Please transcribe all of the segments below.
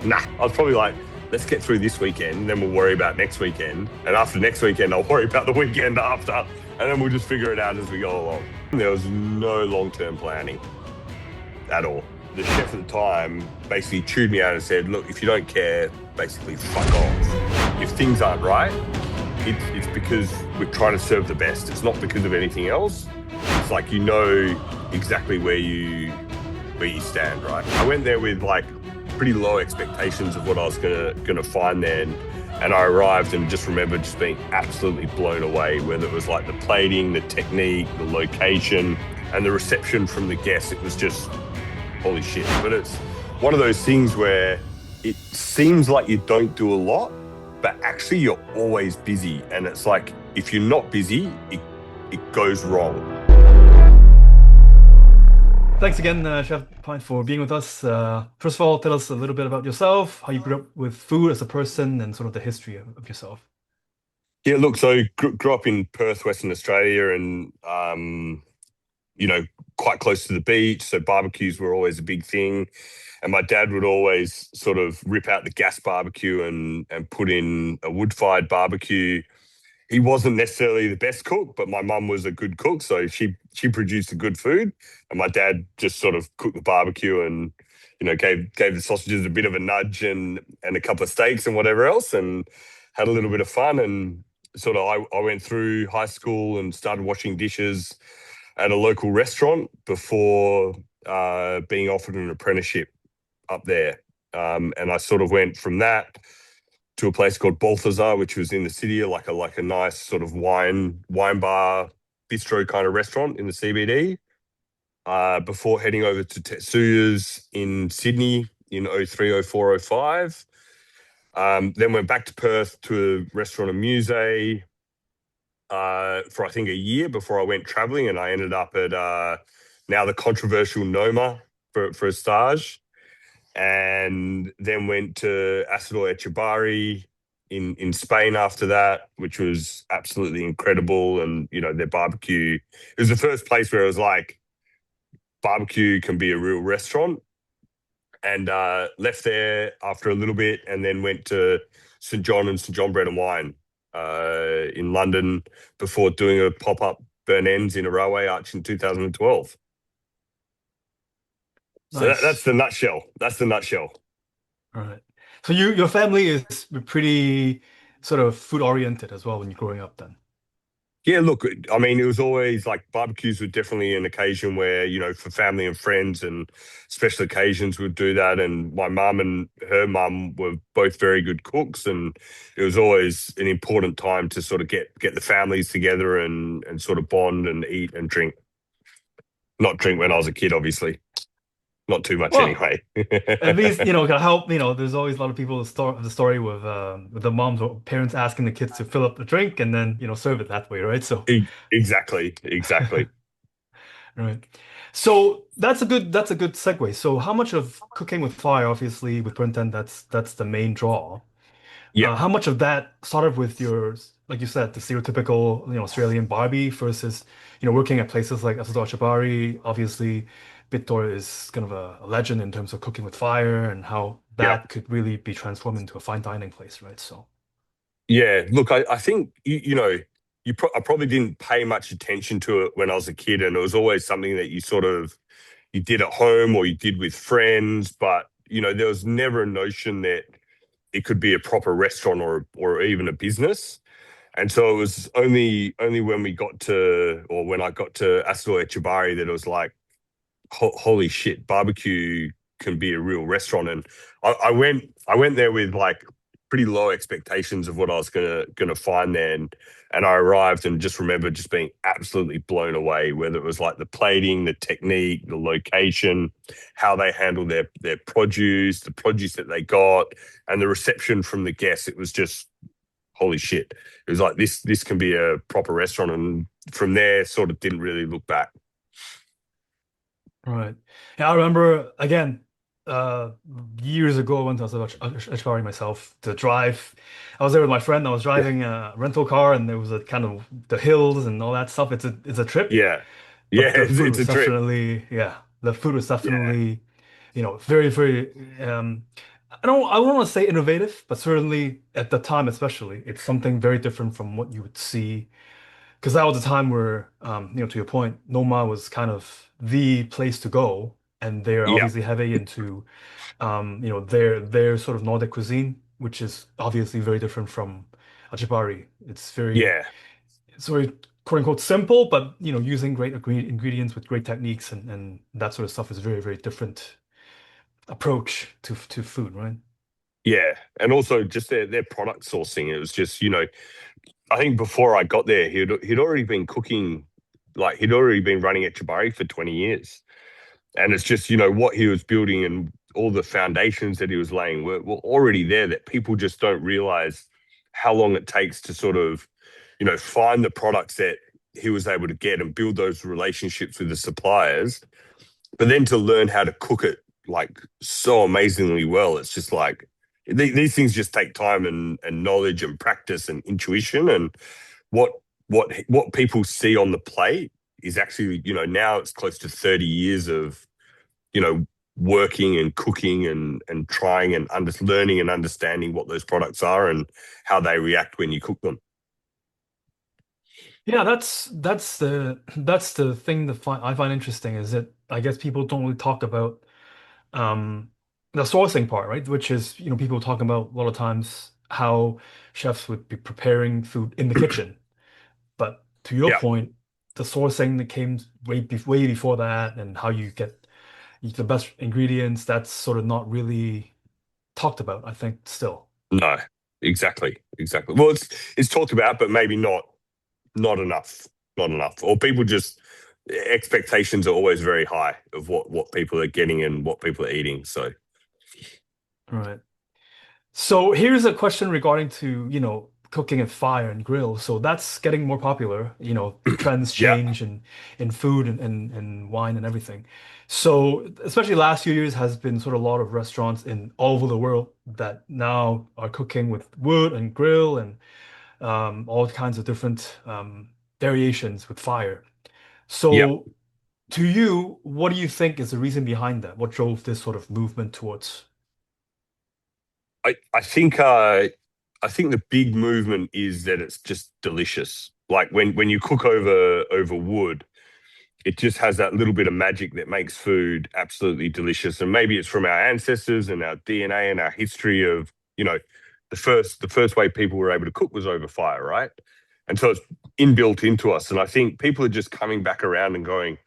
Nah, I was probably like, let's get through this weekend, then we'll worry about next weekend. And after next weekend, I'll worry about the weekend after. And then we'll just figure it out as we go along. There was no long-term planning at all. The chef at the time basically chewed me out and said, look, if you don't care, basically fuck off. If things aren't right, it's because we're trying to serve the best. It's not because of anything else. It's like, you know exactly where you stand, right? I went there with like pretty low expectations of what I was gonna find then. And I arrived and just remember just being absolutely blown away, whether it was like the plating, the technique, the location, and the reception from the guests. It was just, holy shit. But it's one of those things where it seems like you don't do a lot, but actually you're always busy. And it's like, if you're not busy, it goes wrong. Thanks again, Chef Pynt, for being with us. First of all, tell us a little bit about yourself, how you grew up with food as a person, and sort of the history of yourself. Yeah, look, so grew up in Perth, Western Australia, and you know, quite close to the beach. So barbecues were always a big thing. And my dad would always sort of rip out the gas barbecue and put in a wood-fired barbecue. He wasn't necessarily the best cook, but my mum was a good cook, so she produced a good food, and my dad just sort of cooked the barbecue and gave the sausages a bit of a nudge and a couple of steaks and whatever else, and had a little bit of fun. And sort of I went through high school and started washing dishes at a local restaurant before being offered an apprenticeship up there, and I sort of went from that to a place called Balthazar, which was in the city, like a nice sort of wine bar bistro kind of restaurant in the CBD. Before heading over to Tetsuya's in Sydney in 03, 04, 05. Then went back to Perth to a restaurant and musée for I think a year before I went traveling, and I ended up at now the controversial Noma for a stage. And then went to Asador Etxebarri in Spain after that, which was absolutely incredible. And, their barbecue, it was the first place where it was like, barbecue can be a real restaurant. And left there after a little bit and then went to St. John and St. John Bread and Wine in London before doing a pop-up burn ends in a railway arch in 2012. So that's Nice. the nutshell. That's the nutshell. All right. So your family is pretty sort of food oriented as well when you're growing up then. Yeah, look, I mean, it was always like barbecues were definitely an occasion where, for family and friends and special occasions would do that. And my mum and her mum were both very good cooks, and it was always an important time to sort of get the families together and sort of bond and eat and drink. Not drink when I was a kid, obviously. Not too much Well, anyway. at least, can help, there's always a lot of people the story with the moms or parents asking the kids to fill up the drink and then, serve it that way, right? So Exactly, exactly. right. So that's a good segue. So how much of cooking with fire, obviously with burnt end, that's the main draw. Yeah, How much of that started with your, like you said, the stereotypical, Australian Barbie versus, working at places like Asador Chibari. Obviously, Bittor is kind of a legend in terms of cooking with fire and how yeah. that could really be transformed into a fine dining place, right? So, Yeah, look, I think I probably didn't pay much attention to it when I was a kid, and it was always something that you did at home or you did with friends, but there was never a notion that it could be a proper restaurant or even a business. And so it was only when when I got to Asador Etxebarri that it was like, holy shit, barbecue can be a real restaurant. And I went there with like pretty low expectations of what I was gonna find there. And I arrived and just remember just being absolutely blown away, whether it was like the plating, the technique, the location, how they handled their produce, the produce that they got, and the reception from the guests. It was just holy shit. It was like this can be a proper restaurant. And from there, sort of didn't really look back. right. Yeah, I remember again, uh, years ago, I went to Ashwari myself to drive. I was there with my friend. I was Yeah. driving a rental car, and there was a kind of the hills and all that stuff. It's a trip, Yeah. Yeah, but the food it's was a trip. definitely, yeah, the food was Yeah. definitely, very, very. I don't want to say innovative, but certainly at the time especially, it's something very different from what you would see. Because that was a time where, to your point, Noma was kind of the place to go, and they're Yeah, obviously heavy into, their sort of Nordic cuisine, which is obviously very different from Etxebarri. yeah, It's very quote unquote simple, but using great ingredients with great techniques and that sort of stuff is very, very different approach to food, right? yeah. And also just their product sourcing. It was just, I think before I got there, he'd already been cooking, like he'd already been running at Chibari for 20 years. And it's just, what he was building and all the foundations that he was laying were already there, that people just don't realize how long it takes to sort of, find the products that he was able to get and build those relationships with the suppliers. But then to learn how to cook it like so amazingly well, it's just like these things just take time and knowledge and practice and intuition. And what what people see on the plate is actually, now it's close to 30 years of, you know, working and cooking and trying and learning and understanding what those products are and how they react when you cook them. Yeah, that's the thing that I find interesting is that I guess people don't really talk about um the sourcing part, right? Which is, people talk about a lot of times how chefs would be preparing food in the kitchen. But to your Yeah, point, the sourcing that came way before that and how you get the best ingredients, that's sort of not really talked about, I think, still. no, exactly, exactly. Well, it's talked about, but maybe not enough, not enough. Or people just expectations are always very high of what people are getting and what people are eating. So Right. So here's a question regarding to, cooking at fire and grill. So that's getting more popular. Trends yeah, change in food and wine and everything. So especially last few years has been sort of a lot of restaurants in all over the world that now are cooking with wood and grill and all kinds of different variations with fire. yeah. So to you, what do you think is the reason behind that? What drove this sort of movement towards? I think the big movement is that it's just delicious. Like when you cook over wood, it just has that little bit of magic that makes food absolutely delicious. And maybe it's from our ancestors and our DNA and our history of, the first way people were able to cook was over fire, right? And so it's inbuilt into us. And I think people are just coming back around and going,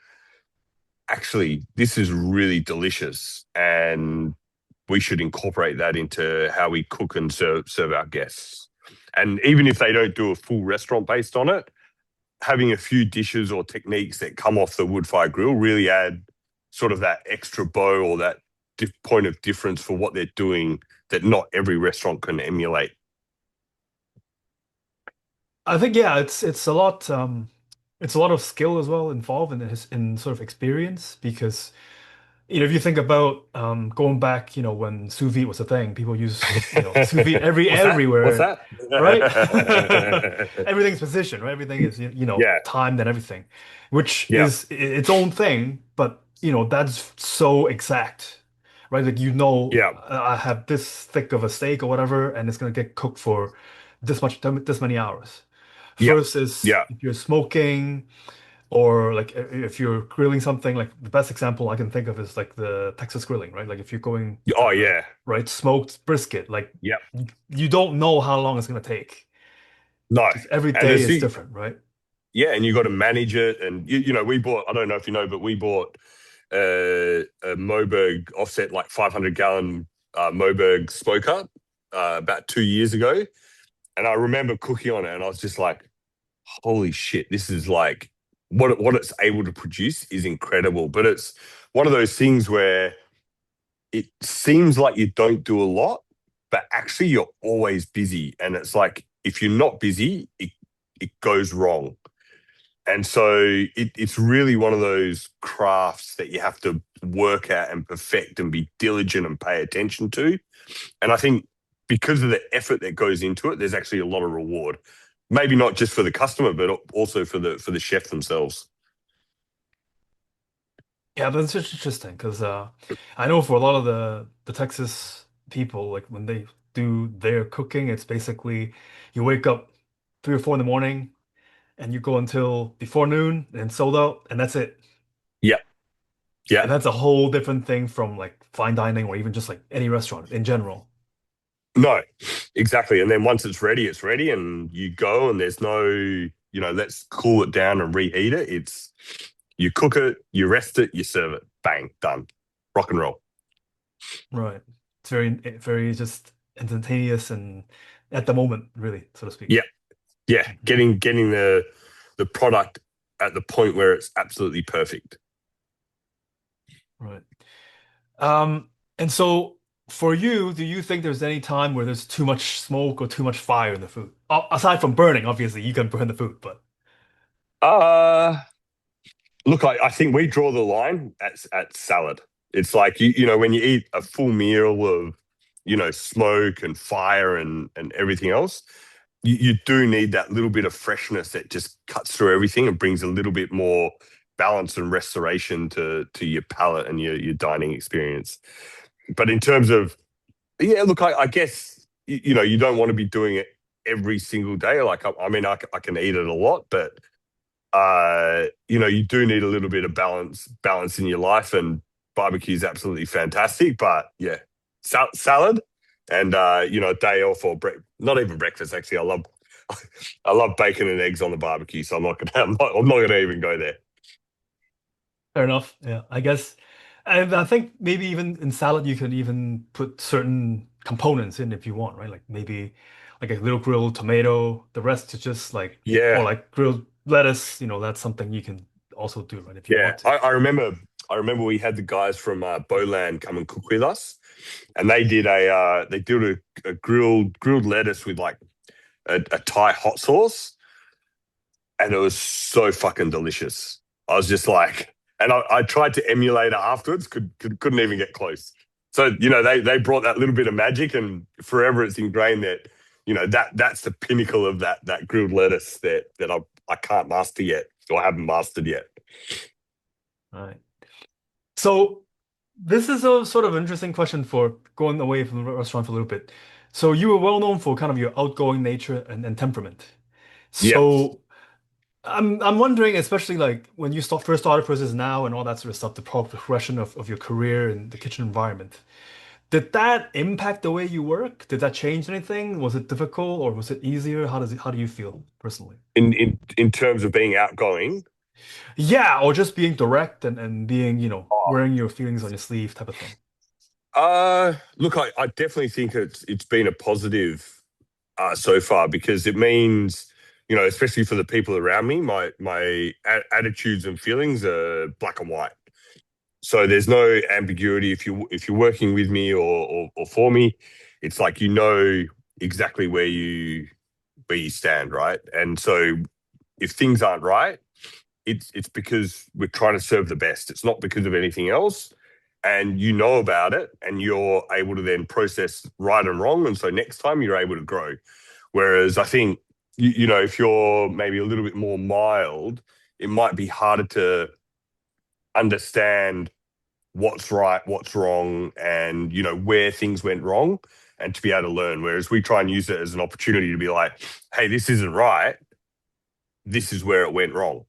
actually, this is really delicious. And we should incorporate that into how we cook and serve our guests. And even if they don't do a full restaurant based on it, having a few dishes or techniques that come off the wood fire grill really add sort of that extra bow or that point of difference for what they're doing that not every restaurant can emulate. I think yeah, it's a lot of skill as well involved in sort of experience because if you think about going back, when sous vide was a thing, people use, sous vide What's that? What's everywhere, that? right? Everything's position, right? Everything is Yeah, timed and everything, which yeah, is its own thing, but that's so exact, right? Like yeah, I have this thick of a steak or whatever, and it's gonna get cooked for this many hours. yeah, Versus yeah. if you're smoking or like if you're grilling something, like the best example I can think of is like the Texas grilling, right? Like if you're going Oh yeah, right, smoked brisket, like yeah. you don't know how long it's gonna take No, because every and day it's is the different, right? yeah, and you got to manage it. And we bought. I don't know if you know, but we bought a Moberg offset like 500-gallon Moberg smoker about 2 years ago, and I remember cooking on it, and I was just like, "Holy shit! This is like what it's able to produce is incredible." But it's one of those things where it seems like you don't do a lot, but actually you're always busy, and it's like if you're not busy, it goes wrong. And so it's really one of those crafts that you have to work at and perfect and be diligent and pay attention to. And I think because of the effort that goes into it, there's actually a lot of reward. Maybe not just for the customer, but also for the chef themselves. Yeah, but it's just interesting because I know for a lot of the Texas people, like when they do their cooking, it's basically you wake up 3 or 4 in the morning and you go until before noon and sold out, and that's it. Yeah, yeah. And that's a whole different thing from like fine dining or even just like any restaurant in general. No, exactly. And then once it's ready, and you go, and there's no, let's cool it down and reheat it. It's you cook it, you rest it, you serve it. Bang, done. Rock and roll. Right. It's very just instantaneous and at the moment, really, so to speak. Yeah, yeah. Getting the product at the point where it's absolutely perfect. Right. Um, and so for you, do you think there's any time where there's too much smoke or too much fire in the food? Aside from burning, obviously, you can burn the food, but Uh Look, I think we draw the line at salad. It's like when you eat a full meal of smoke and fire and everything else, you do need that little bit of freshness that just cuts through everything and brings a little bit more balance and restoration to your palate and your dining experience. But in terms of yeah, look, I guess you don't want to be doing it every single day. Like I mean, I can eat it a lot, but you do need a little bit of balance in your life, and barbecue is absolutely fantastic. But yeah, salad and a day off or not even breakfast. Actually, I love bacon and eggs on the barbecue, so I'm not gonna even go there. fair enough. Yeah, I guess. And I think maybe even in salad, you can even put certain components in if you want, right? Like maybe like a little grilled tomato. The rest is just like, or Yeah, like grilled lettuce. That's something you can also do, right? If you yeah. want to. I remember we had the guys from Boland come and cook with us, and they did a grilled lettuce with like a Thai hot sauce, and it was so fucking delicious. I was just like, and I tried to emulate it afterwards, couldn't even get close. So they brought that little bit of magic, and forever it's ingrained that that's the pinnacle of that grilled lettuce that I can't master yet, or haven't mastered yet. All right. So this is a sort of interesting question for going away from the restaurant for a little bit. So you were well known for kind of your outgoing nature and temperament. Yeah. So I'm wondering, especially like when you first started versus now and all that sort of stuff, the progression of your career in the kitchen environment. Did that impact the way you work? Did that change anything? Was it difficult or was it easier? How do you feel personally? In terms of being outgoing. Yeah, or just being direct and being, Oh, wearing your feelings on your sleeve type of thing. look, I definitely think it's been a positive so far, because it means, especially for the people around me, my attitudes and feelings are black and white. So there's no ambiguity if you're working with me or for me. It's like exactly where you stand, right? And so if things aren't right, it's because we're trying to serve the best. It's not because of anything else. And you know about it, and you're able to then process right and wrong. And so next time you're able to grow. Whereas I think, if you're maybe a little bit more mild, it might be harder to understand what's right, what's wrong, and, where things went wrong, and to be able to learn. Whereas we try and use it as an opportunity to be like, hey, this isn't right. This is where it went wrong.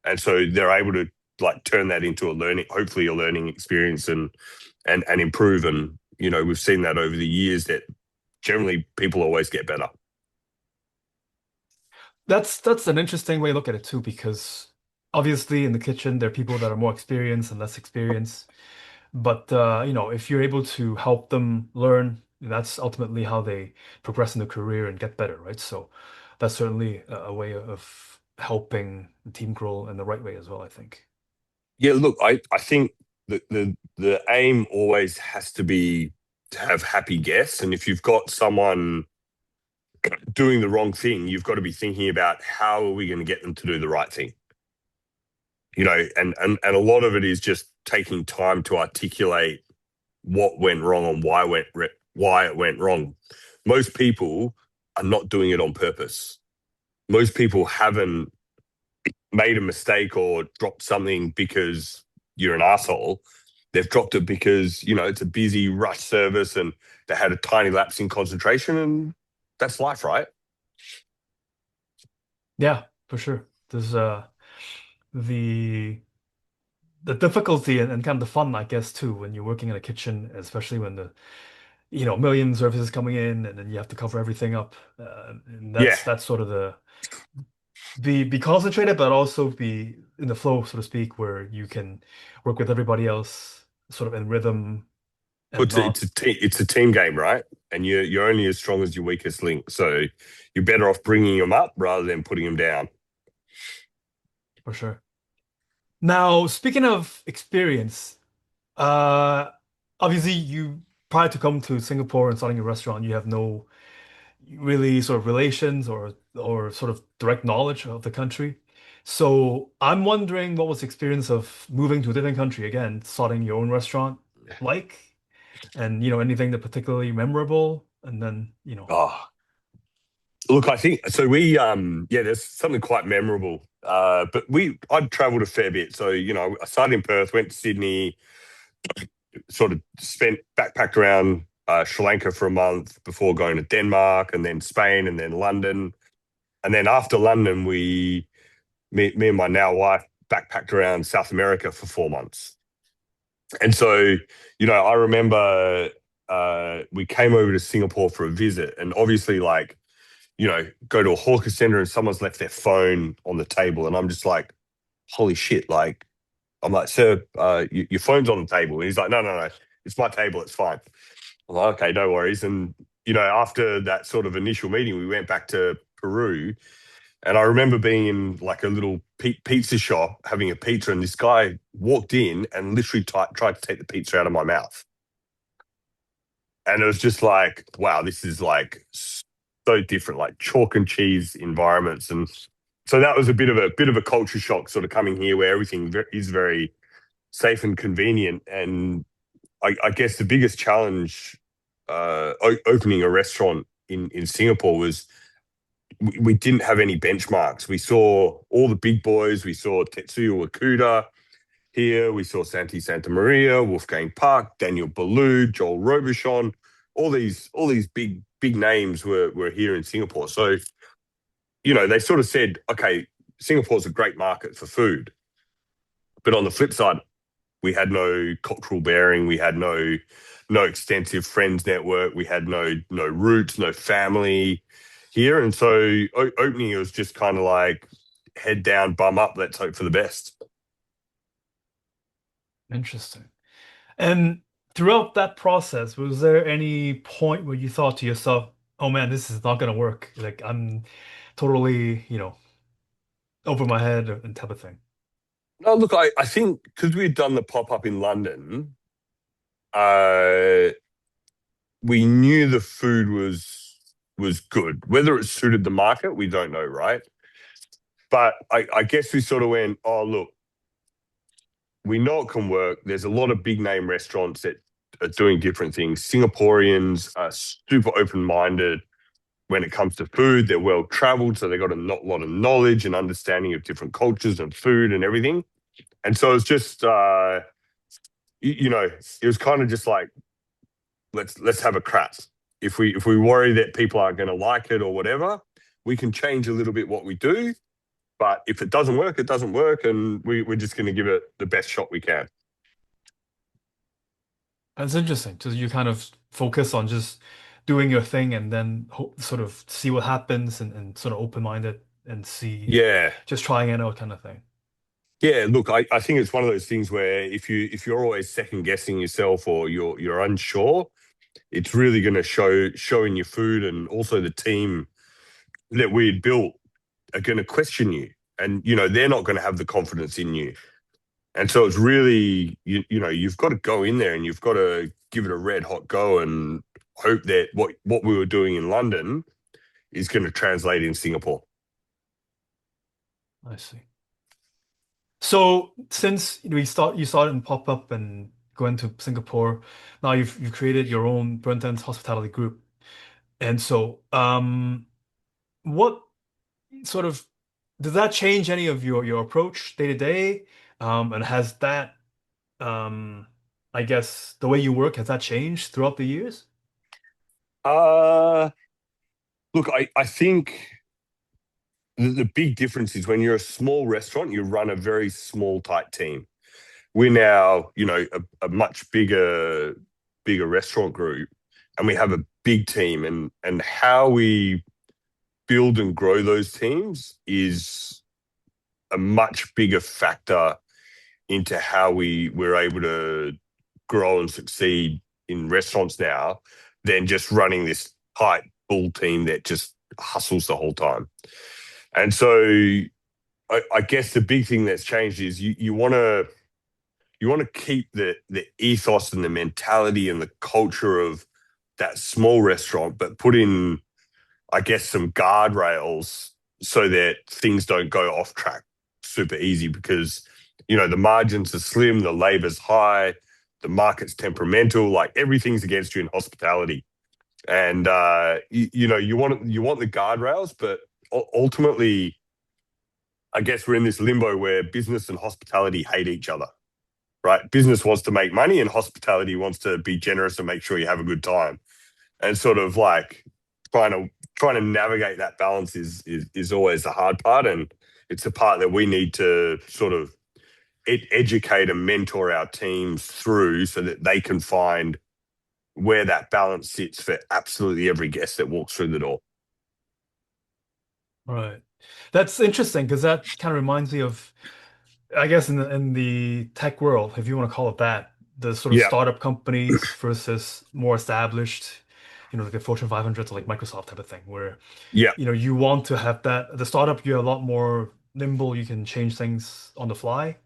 And so they're able to like turn that into hopefully a learning experience, and improve. And, we've seen that over the years that generally people always get better. That's an interesting way to look at it too, because obviously in the kitchen there are people that are more experienced and less experienced. But if you're able to help them learn, that's ultimately how they progress in their career and get better, right? So that's certainly a way of helping the team grow in the right way as well, I think. Yeah, look, I think the aim always has to be to have happy guests. And if you've got someone doing the wrong thing, you've got to be thinking about how are we going to get them to do the right thing. And a lot of it is just taking time to articulate what went wrong and why it went wrong. Most people are not doing it on purpose. Most people haven't made a mistake or dropped something because you're an asshole. they've dropped it because, it's a busy rush service and they had a tiny lapse in concentration, and that's life, right? Yeah, for sure. There's the the difficulty and kind of the fun, I guess, too, when you're working in a kitchen, especially when the million services coming in and then you have to cover everything up. And Yeah. that's sort of the be concentrated, but also be in the flow, so to speak, where you can work with everybody else sort of in rhythm Well, and not it's a team game, right? And you're only as strong as your weakest link. So you're better off bringing them up rather than putting them down. for sure. Now, speaking of experience, uh, obviously you prior to come to Singapore and starting a restaurant, you have no really sort of relations or sort of direct knowledge of the country. So I'm wondering what was the experience of moving to a different country again, starting your own restaurant like, and anything that particularly memorable, and then Oh, look, I think so. Yeah, there's something quite memorable. But I'd traveled a fair bit. So, I started in Perth, went to Sydney, sort of backpacked around Sri Lanka for a month before going to Denmark and then Spain and then London. And then after London, me and my now wife backpacked around South America for 4 months. And so, I remember we came over to Singapore for a visit, and obviously, like, go to a hawker center and someone's left their phone on the table, and I'm just like, holy shit! Like, I'm like, sir, your phone's on the table. And he's like, no, no, no, it's my table, it's fine. I'm like, okay, no worries. And after that sort of initial meeting, we went back to Peru, and I remember being in like a little pizza shop having a pizza, and this guy walked in and literally tried to take the pizza out of my mouth. And it was just like, wow, this is like so different, like chalk and cheese environments. And so that was a bit of a culture shock, sort of coming here where everything is very safe and convenient. And I guess the biggest challenge opening a restaurant in Singapore was we didn't have any benchmarks. We saw all the big boys. We saw Tetsuya Wakuda here. We saw Santi Santa Maria, Wolfgang Park, Daniel Boulud, Joel Robuchon. All these big names were here in Singapore. So, they sort of said, okay, Singapore's a great market for food. But on the flip side, we had no cultural bearing. We had no extensive friends network. We had no roots, no family here. And so opening, it was just kind of like head down, bum up. Let's hope for the best. interesting. And throughout that process, was there any point where you thought to yourself, "Oh man, this is not gonna work. Like I'm totally, over my head and type of thing." No, look, I think because we had done the pop up in London, uh, we knew the food was good. Whether it suited the market, we don't know, right? But I guess we sort of went, oh, look, we know it can work. There's a lot of big name restaurants that are doing different things. Singaporeans are super open minded when it comes to food. They're well traveled, so they've got a lot of knowledge and understanding of different cultures and food and everything. And so it's just, it was kind of just like, let's have a crack. If we worry that people aren't going to like it or whatever, we can change a little bit what we do. But if it doesn't work, it doesn't work, and we're just going to give it the best shot we can. That's interesting. Just you kind of focus on just doing your thing and then sort of see what happens and sort of open-minded and see Yeah, just trying it out kind of thing. yeah. Look, I think it's one of those things where if you're always second guessing yourself or you're unsure, it's really going to show in your food, and also the team that we had built are going to question you, and they're not going to have the confidence in you. And so it's really, you've got to go in there and you've got to give it a red hot go and hope that what we were doing in London is going to translate in Singapore. I see. So since you started in pop-up and going to Singapore, now you've created your own Burnt Ends hospitality group. And so what sort of does that change any of your approach day to day? And has that um I guess the way you work, has that changed throughout the years? Uh, Look, I think the big difference is when you're a small restaurant, you run a very small, tight team. We're now, a much bigger restaurant group, and we have a big team, and how we build and grow those teams is a much bigger factor into how we're able to grow and succeed in restaurants now than just running this tight bull team that just hustles the whole time. And so I guess the big thing that's changed is you want to keep the ethos and the mentality and the culture of that small restaurant, but put in, I guess, some guardrails so that things don't go off track super easy because, the margins are slim, the labor's high, the market's temperamental, like everything's against you in hospitality. And, you want the guardrails, but ultimately, I guess we're in this limbo where business and hospitality hate each other, right? Business wants to make money and hospitality wants to be generous and make sure you have a good time. And sort of like trying to trying to navigate that balance is always the hard part, and it's the part that we need to sort of educate and mentor our teams through so that they can find where that balance sits for absolutely every guest that walks through the door. Right. That's interesting because that kind of reminds me of, I guess, in the tech world, if you want to call it that, the sort of Yeah, startup companies versus more established, like the Fortune 500 like Microsoft type of thing, where yeah, you want to have that. The startup, you're a lot more nimble. You can change things on the fly.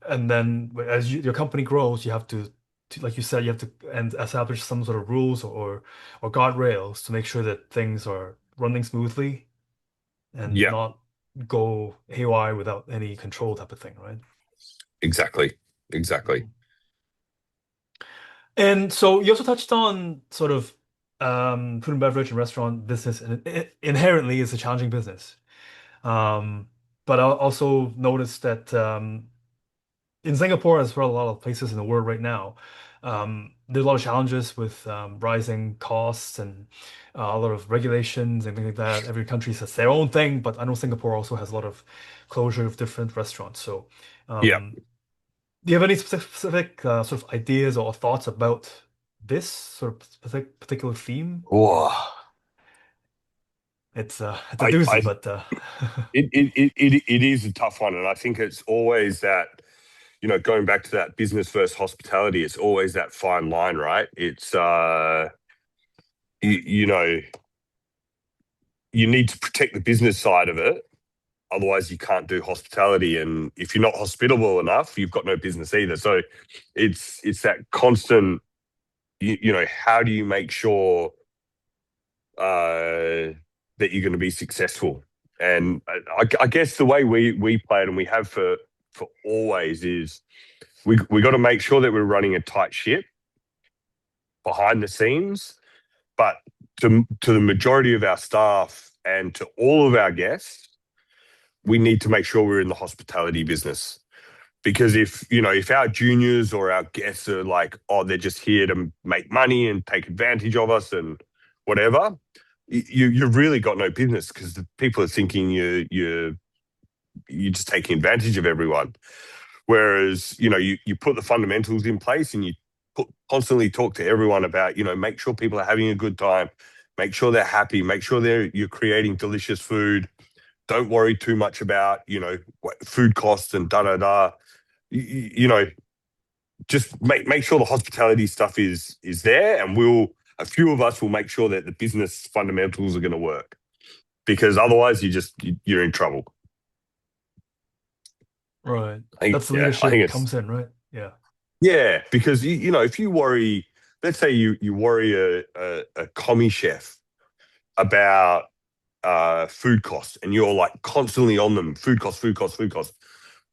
And then as your company grows, you have like you said, you have to and establish some sort of rules or guardrails to make sure that things are running smoothly and yeah, not go haywire without any control type of thing, right? exactly, exactly. Mhm. And so you also touched on sort of food and beverage and restaurant business, and it inherently is a challenging business. Um, but I also noticed that in Singapore, as well, a lot of places in the world right now, there's a lot of challenges with rising costs and a lot of regulations and things like that. Every country has their own thing, but I know Singapore also has a lot of closure of different restaurants. So, Yeah. um, do you have any specific sort of ideas or thoughts about this sort of particular theme? Oh, It's a I, doozy, I, but it is a tough one, and I think it's always that, going back to that business versus hospitality, it's always that fine line, right? It's you know, you need to protect the business side of it, otherwise you can't do hospitality. And if you're not hospitable enough, you've got no business either. So it's that constant, how do you make sure that you're going to be successful? And I guess the way we play it, and we have for always, is we got to make sure that we're running a tight ship behind the scenes, but to the majority of our staff and to all of our guests, we need to make sure we're in the hospitality business. Because if our juniors or our guests are like, oh, they're just here to make money and take advantage of us and whatever, you've really got no business, because the people are thinking you're just taking advantage of everyone. Whereas, you put the fundamentals in place, and you constantly talk to everyone about, make sure people are having a good time, make sure they're happy, make sure you're creating delicious food. Don't worry too much about, food costs and da da da. You, you know, just make sure the hospitality stuff is there, and a few of us will make sure that the business fundamentals are going to work, because otherwise you're in trouble. right. I think That's the yeah, I think leadership it's comes in, right? Yeah. yeah, because if you worry, let's say you worry a commie chef about food costs, and you're like constantly on them, food costs, food costs, food costs.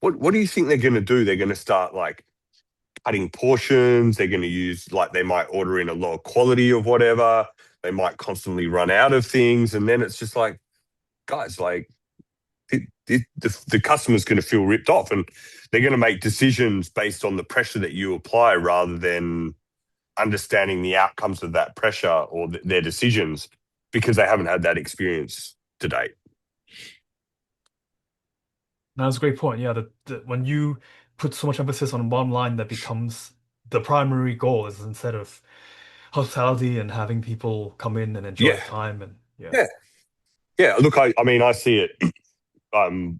What do you think they're going to do? They're going to start like cutting portions. They're going to use, like, they might order in a lower quality of whatever. They might constantly run out of things, and then it's just like, guys, like, the customer's going to feel ripped off, and they're going to make decisions based on the pressure that you apply rather than understanding the outcomes of that pressure or their decisions because they haven't had that experience to date. That's a great point. Yeah, when you put so much emphasis on the bottom line, that becomes the primary goal is instead of hospitality and having people come in and enjoy Yeah, the time and yeah. yeah, yeah. Look, I mean, I see it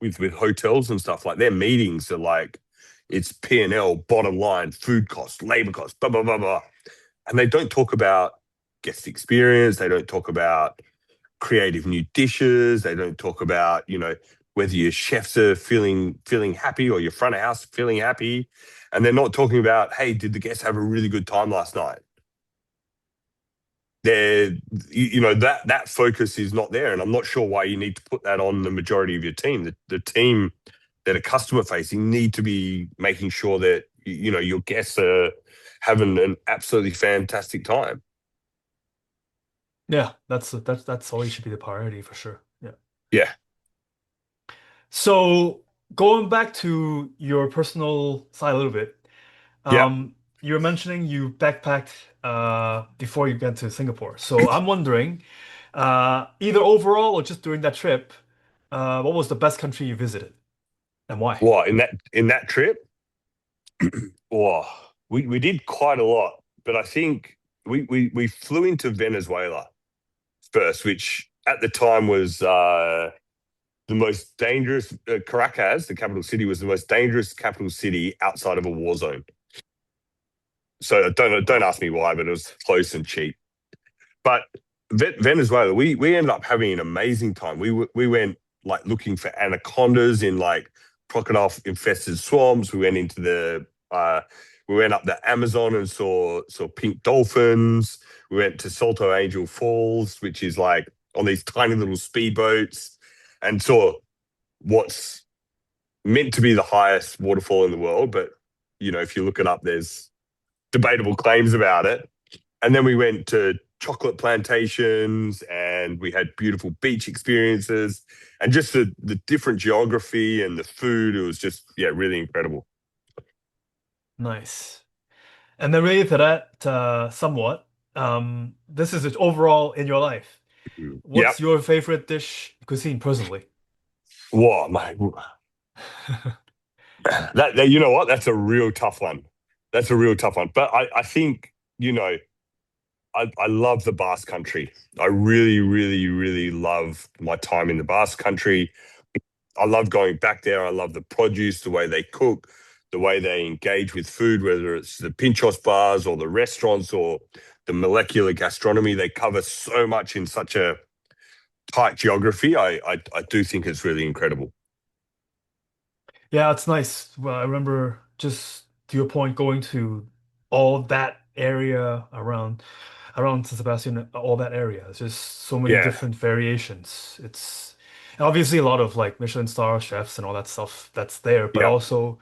with hotels and stuff. Like their meetings are like it's P&L, bottom line, food costs, labor costs, blah blah blah blah, and they don't talk about guest experience. They don't talk about creative new dishes. They don't talk about, whether your chefs are feeling happy or your front of house feeling happy. And they're not talking about, hey, did the guests have a really good time last night? They're, that focus is not there. And I'm not sure why you need to put that on the majority of your team. The team that are customer facing need to be making sure that, your guests are having an absolutely fantastic time. Yeah, that's always should be the priority for sure. Yeah. Yeah. So going back to your personal side a little bit, Yeah. you were mentioning you backpacked before you went to Singapore. So I'm wondering, either overall or just during that trip, what was the best country you visited and why? What in that trip? Oh, we did quite a lot, but I think we flew into Venezuela first, which at the time was the most dangerous. Caracas, the capital city, was the most dangerous capital city outside of a war zone. So don't Wow. ask me why, but it was close and cheap. But Venezuela, we ended up having an amazing time. We went like looking for anacondas in like crocodile infested swamps. We went up the Amazon and saw pink dolphins. We went to Salto Angel Falls, which is like on these tiny little speedboats, and saw what's meant to be the highest waterfall in the world. But if you look it up, there's debatable claims about it. And then we went to chocolate plantations and we had beautiful beach experiences and just the different geography and the food. It was just, yeah, really incredible. Nice. And then related to that, somewhat, this is it overall in your life. Yep. What's your favorite dish cuisine personally? Whoa, my that you know what? That's a real tough one. That's a real tough one. But I think, I love the Basque Country. I really, really, really love my time in the Basque Country. I love going back there. I love the produce, the way they cook, the way they engage with food, whether it's the pinchos bars or the restaurants or the molecular gastronomy. They cover so much in such a tight geography. I do think it's really incredible. Yeah, it's nice. Well, I remember just to your point, going to all that area around San Sebastian, all that area. It's just so many Yeah, different variations. It's and obviously a lot of like Michelin star chefs and all that stuff that's there, but yeah, also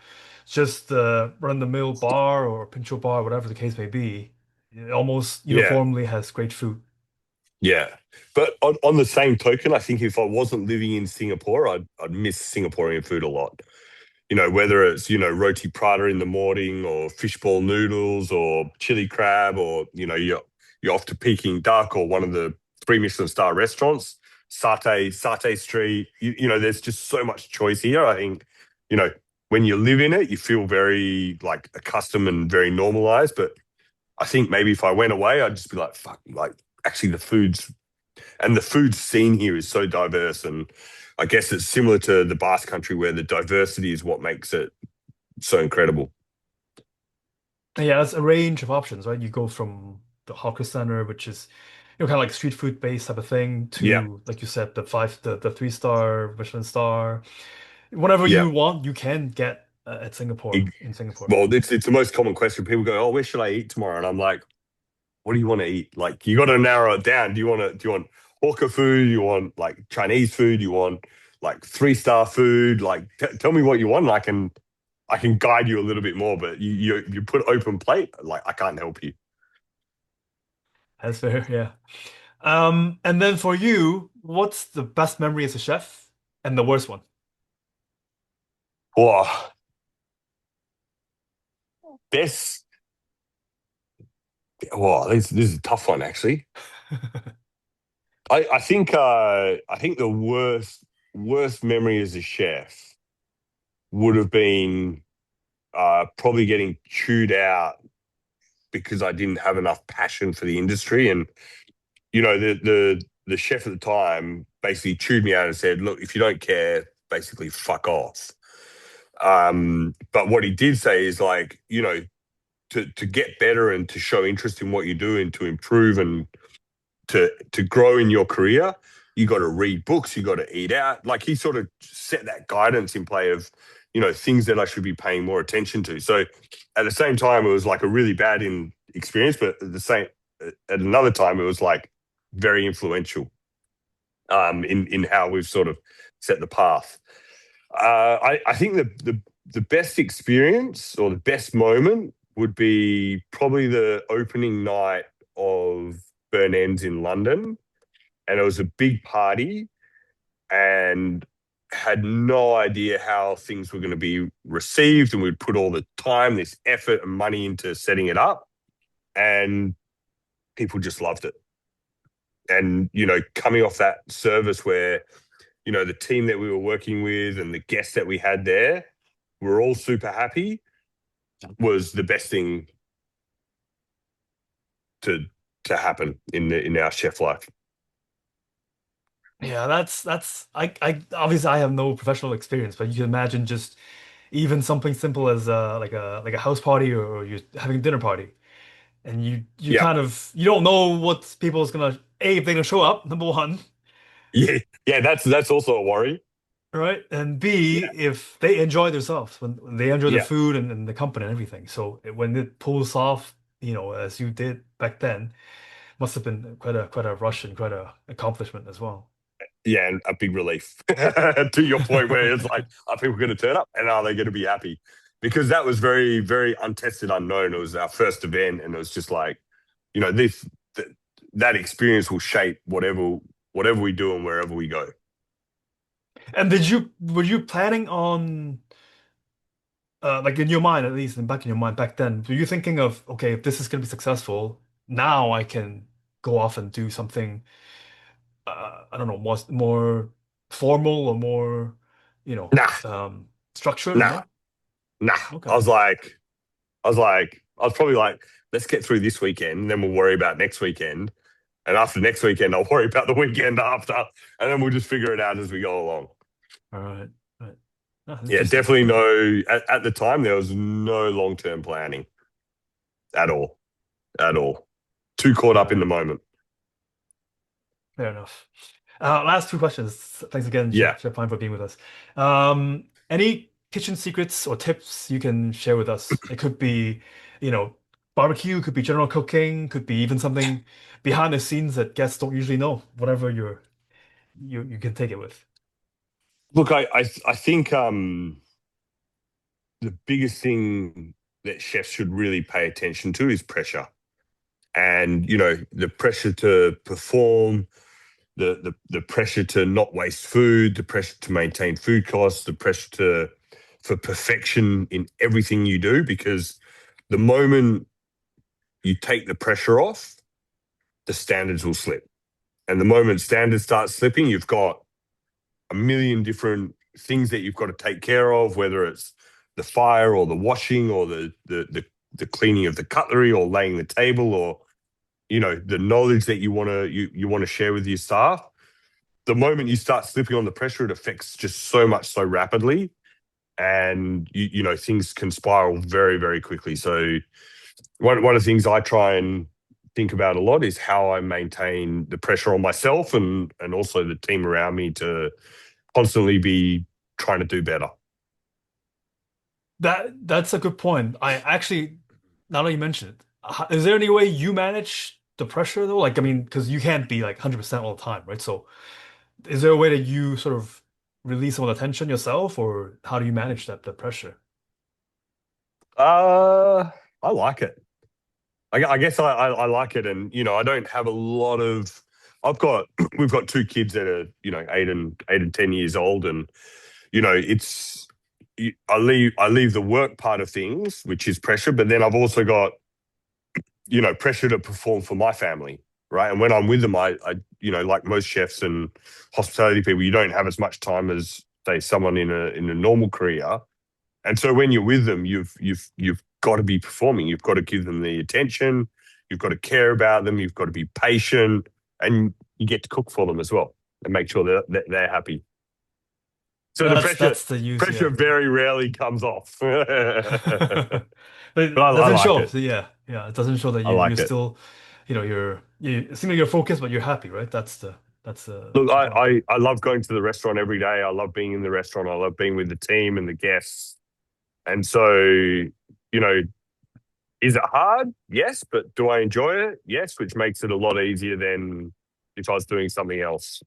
just the run-of-the-mill bar or pincho bar, whatever the case may be. It almost yeah, uniformly has great food. yeah. But on the same token, I think if I wasn't living in Singapore, I'd miss Singaporean food a lot. Whether it's, roti prata in the morning or fishball noodles or chili crab or, you're off to Peking Duck or one of the three Michelin star restaurants, Satay Street. There's just so much choice here. I think, you know, when you live in it, you feel very like accustomed and very normalized. But I think maybe if I went away, I'd just be like, fuck, like actually the food scene here is so diverse. And I guess it's similar to the Basque Country where the diversity is what makes it so incredible. And yeah, that's a range of options, right? You go from the hawker center, which is kind of like street food based type of thing, Yeah, to like you said, the 3-star Michelin star. Whatever yeah. you want, you can get at Singapore, It- in Singapore. well, it's the most common question. People go, "Oh, where should I eat tomorrow?" And I'm like, "What do you want to eat? Like, you got to narrow it down. Do you want hawker food? You want like Chinese food? You want like 3-star food? Like, tell me what you want, and I can guide you a little bit more. But you put open plate, like I can't help you. That's fair, yeah. And then for you, what's the best memory as a chef and the worst one? Wow, best. Wow, this is a tough one actually. I think the worst memory as a chef would have been probably getting chewed out because I didn't have enough passion for the industry. And the chef at the time basically chewed me out and said, "Look, if you don't care, basically fuck off." But what he did say is like, to get better and to show interest in what you do and to improve and to grow in your career, you got to read books, you got to eat out. Like he sort of set that guidance in play of, things that I should be paying more attention to. So at the same time, it was like a really bad experience, but at another time, it was like very influential in how we've sort of set the path. I think the best experience or the best moment would be probably the opening night of Burn Ends in London, and it was a big party, and had no idea how things were going to be received, and we'd put all the time, this effort, and money into setting it up, and people just loved it. And coming off that service where the team that we were working with and the guests that we had there were all super happy was the best thing to happen in our chef life. Yeah, that's I obviously I have no professional experience, but you can imagine just even something simple as like a house party or you're having a dinner party and you Yeah, kind of you don't know what people's gonna A, if they're gonna show up, number one, yeah, yeah. That's also a worry. right? And B, Yeah, if they enjoy themselves, when they enjoy the yeah, food and the company and everything. So when it pulls off, as you did back then, must have been quite a rush and quite a accomplishment as well. yeah, and a big relief to your point where it's like, are people going to turn up and are they going to be happy? Because that was very, very untested, unknown. It was our first event, and it was just like, this that experience will shape whatever we do and wherever we go. And were you planning on like in your mind, at least in back in your mind back then, were you thinking of, okay, if this is going to be successful, now I can go off and do something, I don't know, more formal or more, Nah, structured or nah, no? nah. I Okay. was like, I was probably like, let's get through this weekend, and then we'll worry about next weekend. And after next weekend, I'll worry about the weekend after, and then we'll just figure it out as we go along. All right. Right. Ah, Yeah, interesting. definitely no. At the time, there was no long-term planning at all, at all. Too caught All up in the right. moment. Fair enough. Last two questions. Thanks again, Yeah. Chef Pine, for being with us. Any kitchen secrets or tips you can share with us? It could be, you know, barbecue, could be general cooking, could be even something behind the scenes that guests don't usually know. Whatever you can take it with. Look, I think the biggest thing that chefs should really pay attention to is pressure, and the pressure to perform, the pressure to not waste food, the pressure to maintain food costs, the pressure to for perfection in everything you do. Because the moment you take the pressure off, the standards will slip. And the moment standards start slipping, you've got a million different things that you've got to take care of, whether it's the fire or the washing or the cleaning of the cutlery or laying the table or the knowledge that you want to share with your staff. The moment you start slipping on the pressure, it affects just so much so rapidly, and things can spiral very, very quickly. So one of the things I try and think about a lot is how I maintain the pressure on myself and also the team around me to constantly be trying to do better. That's a good point. I actually, now that you mention it, is there any way you manage the pressure though? Like, I mean, because you can't be like 100% all the time, right? So is there a way that you sort of release some of the tension yourself, or how do you manage that pressure? Uh, I like it. I guess I like it, and I don't have a lot of. I've got we've got two kids that are 8 and 10 years old, and it's I leave the work part of things, which is pressure, but then I've also got, pressure to perform for my family, right? And when I'm with them, like most chefs and hospitality people, you don't have as much time as say someone in a normal career. And so when you're with them, you've got to be performing. You've got to give them the attention. You've got to care about them. You've got to be patient, and you get to cook for them as well and make sure that they're happy. So the pressure That's the use, pressure yeah. very rarely comes off, but But I, it I doesn't like show. it. So yeah, yeah, it doesn't show that I you're like it. still, it seems like you're focused, but you're happy, right? That's the Look, most important thing. I love going to the restaurant every day. I love being in the restaurant. I love being with the team and the guests. And so, know, is it hard? Yes, but do I enjoy it? Yes, which makes it a lot easier than if I was doing something else.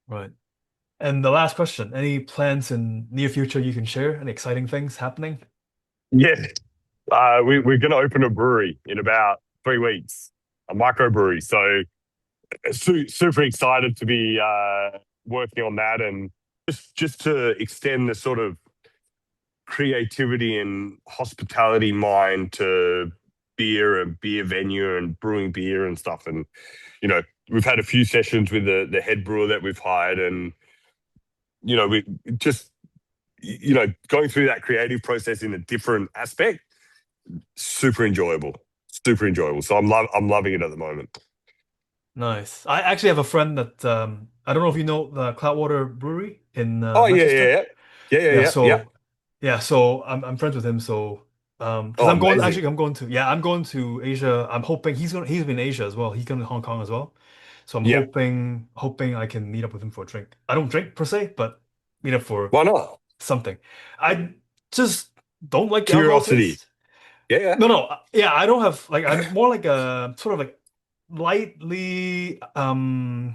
Right. And the last question, any plans in near future you can share? Any exciting things happening? Yeah, we're going to open a brewery in about 3 weeks, a microbrewery. So super excited to be working on that, and just to extend the sort of creativity and hospitality mind to beer and beer venue and brewing beer and stuff. And we've had a few sessions with the head brewer that we've hired, and we just going through that creative process in a different aspect, super enjoyable, super enjoyable. So I'm loving it at the moment. Nice. I actually have a friend that I don't know if you know the Cloudwater Brewery in Oh yeah, yeah, Manchester. yeah, yeah, yeah, Yeah, yeah, yeah. so I'm friends with him. So because Oh, amazing. I'm going to Asia. I'm hoping he's been in Asia as well. He's going to Hong Kong as well. So I'm Yeah, hoping I can meet up with him for a drink. I don't drink per se, but meet up for why not? something. I just don't like the alcohol Curiosity. taste. Yeah, yeah, No, no, yeah, I don't have like I'm more like a sort of like lightly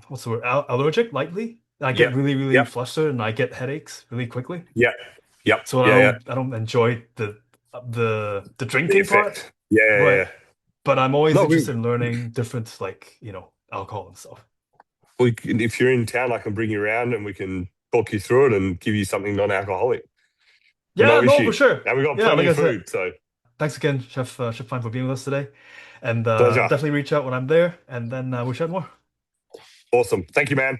what's the word? Allergic, lightly. I yeah, get really, really yeah, flustered and I get headaches really quickly. yeah, yeah, So yeah, yeah. I don't enjoy the The drinking part, effect. Yeah, yeah, but yeah. I'm always No, interested in learning different like, alcohol and stuff. if you're in town, I can bring you around and we can talk you through it and give you something non-alcoholic. Yeah, No no, for issue. sure. And we've got Yeah, plenty like I of said, food, so thanks again, Chef Fine for being with us today. And pleasure. definitely reach out when I'm there and then we'll chat more. Awesome. Thank you, man.